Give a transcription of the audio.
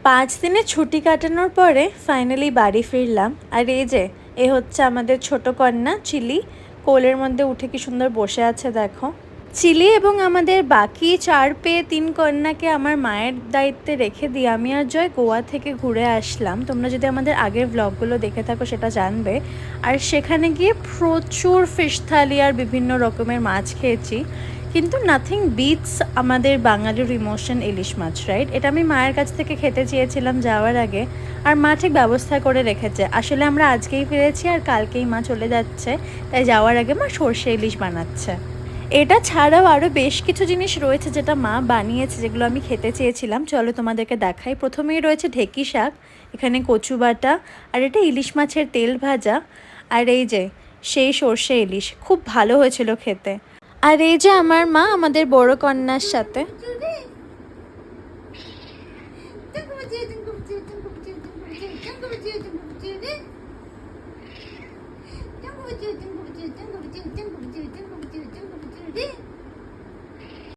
5 দিনের ছুটি কাটানোর পরে ফাইনালি বাড়ি ফিরলাম। আর এই যে এ হচ্ছে আমাদের ছোট কন্যা চিলি, কোলের মধ্যে উঠে কি সুন্দর বসে আছে দেখো। চিলি এবং আমাদের বাকি 4 পেয়ে 3 কন্যাকে আমার মায়ের দায়িত্বে রেখে দিয়ে আমি আর জয় গোয়া থেকে ঘুরে আসলাম। তোমরা যদি আমাদের আগের ব্লগগুলো দেখে থাকো সেটা জানবে। আর সেখানে গিয়ে প্রচুর ফিশ থালি আর বিভিন্ন রকমের মাছ খেয়েছি, কিন্তু নাথিং বিটস আমাদের বাঙালির ইমোশন ইলিশ মাছ, রাইট? এটা আমি মায়ের কাছ থেকে খেতে চেয়েছিলাম যাওয়ার আগে, আর মা ঠিক ব্যবস্থা করে রেখেছে। আসলে আমরা আজকেই ফিরেছি আর কালকেই মা চলে যাচ্ছে, তাই যাওয়ার আগে মা সর্ষে ইলিশ বানাচ্ছে। এটা ছাড়াও আরও বেশ কিছু জিনিস রয়েছে যেটা মা বানিয়েছে, যেগুলো আমি খেতে চেয়েছিলাম। চলো তোমাদেরকে দেখাই। প্রথমেই রয়েছে ঢেঁকি শাক, এখানে কচু বাটা, আর এটা ইলিশ মাছের তেল ভাজা, আর এই যে সেই সর্ষে ইলিশ, খুব ভালো হয়েছিল খেতে। আর এই যে আমার মা আমাদের বড় কন্যার সাথে।